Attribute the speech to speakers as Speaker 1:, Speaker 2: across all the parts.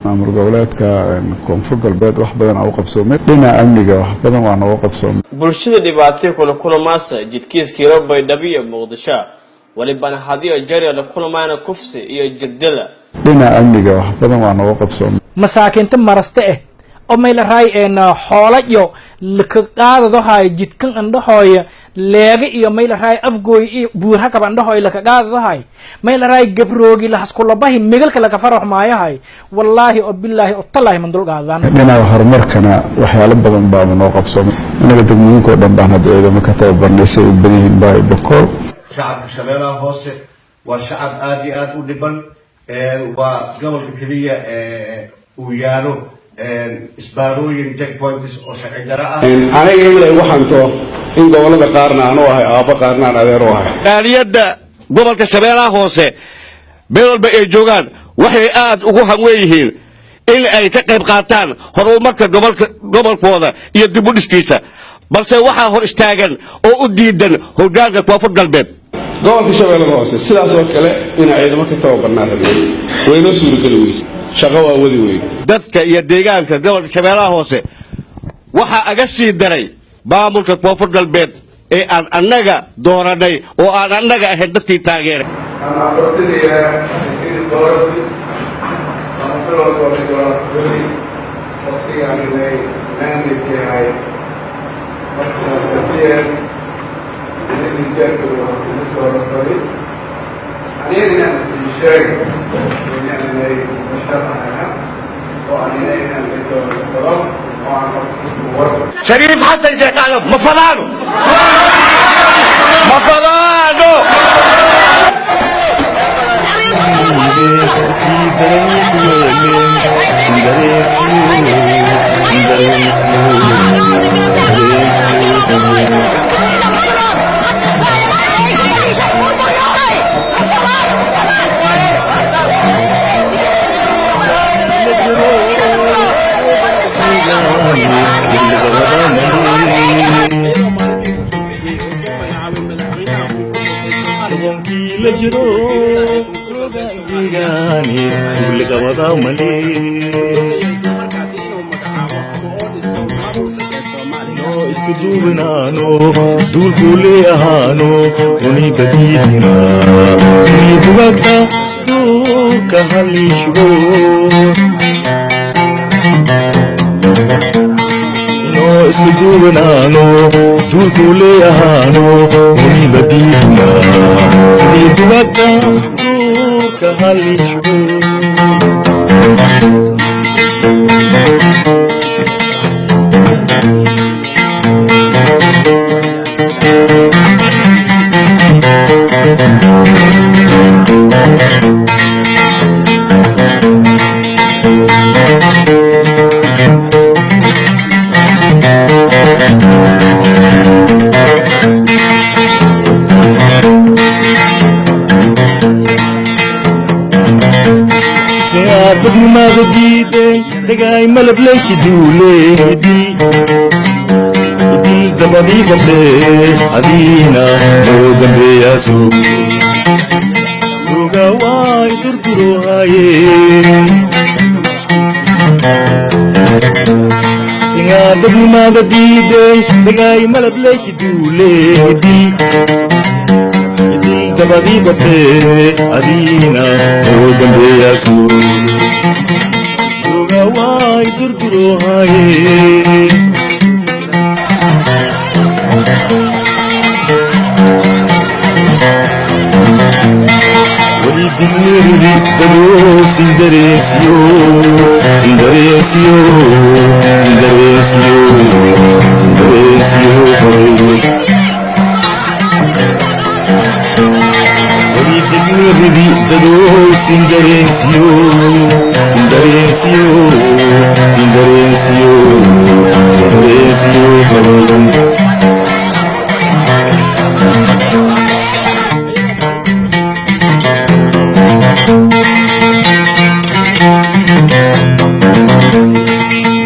Speaker 1: maamul goboleedka koonfur galbeed wax badan oo qabsoomay dhinaca amniga wax badan waa noo qabsoomay
Speaker 2: bulshada dhibaatay kulamaasa jidkiiskii Baydhabo iyo Muqdisho walibana hadiyo jari la kulamaana kufsi iyo jirdila
Speaker 1: dhinaca amniga wax badan waa noo qabsoomay
Speaker 3: masaakiinta marasta oo meel raay xoolo iyo qaadado hay jidkan andhahooya leega iyo meel raay afgooy iyo buurha ka bandhahooy la qaadado hay meel raay gabroogi la haskulabahi megalka la ka farax maayahay wallahi oo billahi oo tallahi man dul qaadaan
Speaker 1: dhinaca horumarkana waxyaalo badan baa noo qabsoomay anaga degmooyinka dhan baan hadda ciidamo ka tababarnay si ay badihiin baa boqol
Speaker 4: shacabka shabeellaha hoose waa shacab aad iyo aad u dhiban waa gobolka kaliya uu yaalo isbaarooyin checkpoints oo sharci darro ah
Speaker 5: aniga in la igu xanto in gobolada qaarna aanu ahay aabba qaarna aan adeer u ahay
Speaker 6: daaliyada gobolka shabeellaha hoose meel walba ay joogaan waxay aad ugu hanweeyihiin in ay ka qayb qaataan horumarka gobolkooda iyo dib u dhiskiisa balse waxaa hor istaagan oo u diidan hoggaanka koonfur galbeed
Speaker 5: gobolka shabeellaha hoose sidaas oo kale in ciidamo ka tababarnaa rabeen way noo suurageli weyse shaqo waa wadi weyn
Speaker 6: dadka iyo deegaanka gobolka shabeellaha hoose waxaa aga sii daray maamulka koonfur galbeed ee aan annaga dooranay oo aan annaga ahayn dadkii taageeray شريف حسن شيخ عرب مفضانه
Speaker 7: isku duubnaano duulku leeyahaano uni badiidina sidii bugaagta duulka haliishugo isku duubnaano duulku leeyahaano uni badiidina sidii bugaagta duulka haliishugo بدماغ جيدي دقاي ملب ليك دولي دل دبابي قبلي عدينا مودن بياسو دوغا واي تركرو هاي سيغا بدماغ جيدي دقاي ملب ليك دولي دل دبابي قبلي عدينا مودن بياسو واي تركرو هاي ولي دميري دلو سندريسيو سندريسيو سندريسيو سندريسيو ولي دميري دلو سندريسيو سندريسيو سندريسيو سندريسيو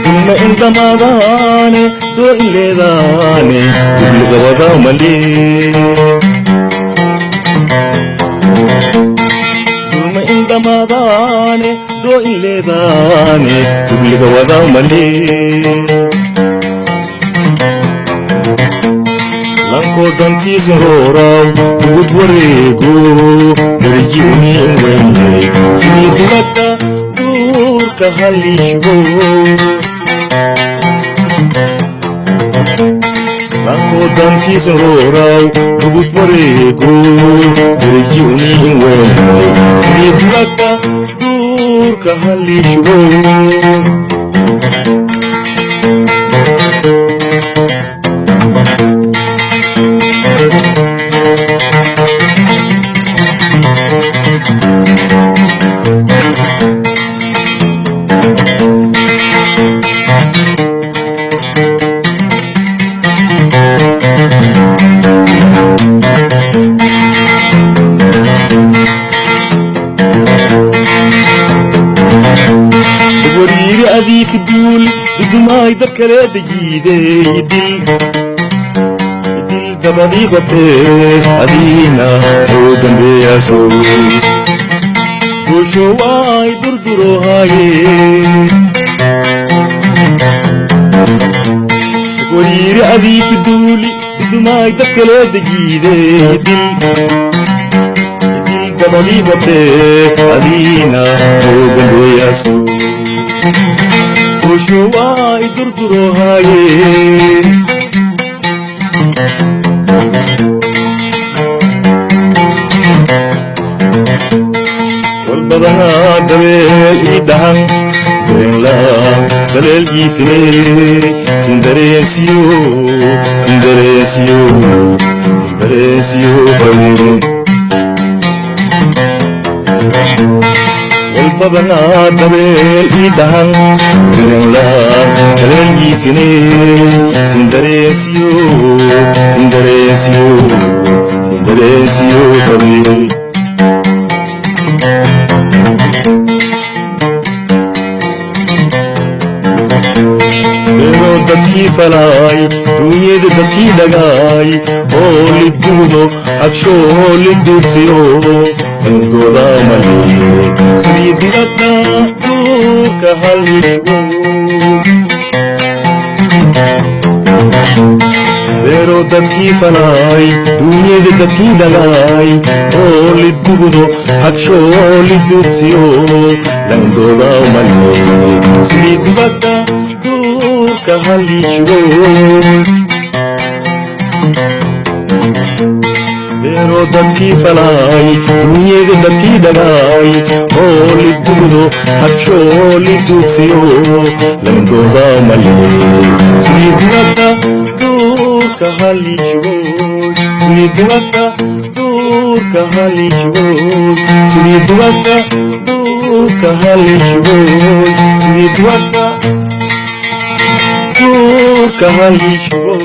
Speaker 7: ثم انت ما داني دو اللي داني تبلغ وضع ملي ثم انت ما داني ujeedo in leedaane dubliga wadaa male lankoo dantiisin rooraw dugud wareego darji umiin weynay sidii dugagga duurka haliishgo lankoo dantiisin rooraw dugud wareego darji umiin weynay sidii dugagga duurka haliishgo wariiri adiik duul dudumaay dad kale dayiiday dil dabadii gobtee adiina oo dambeeyaaso goosho waay durdurohaaye wariiri adiik duuli dudumaay dad kale dayiiday dil dabadii gobtee adiina oo dambeeyaaso goosho waay durdurohaaye walbadanaa dabeel ii dhahan dareenlaan daleel jiifine sindareensiyo famirin walbadanaa dabeel ii dhahan dareenlaan daleel jiifine sindareensiyo famirin beero dadkii falaay duunyada dadkii dhagaay oo lidugdo agshoo liduudsiyo dandooda male sidii dugagga duurka haliishgo beero dadkii falaay duunyada dadkii dhagaay oo lidugdo agshoo liduudsiyo dandooda male sidii dugagga duurka haliishgo beero dadkii falaay duunyada dadkii dhagaay oo lidugdo agshoo liduudsiyo dandooda male sidii dugagga duurka haliishgo sidii dugagga duurka haliishgo sidii dugagga duurka haliishgo sidii dugagga duurka haliishgo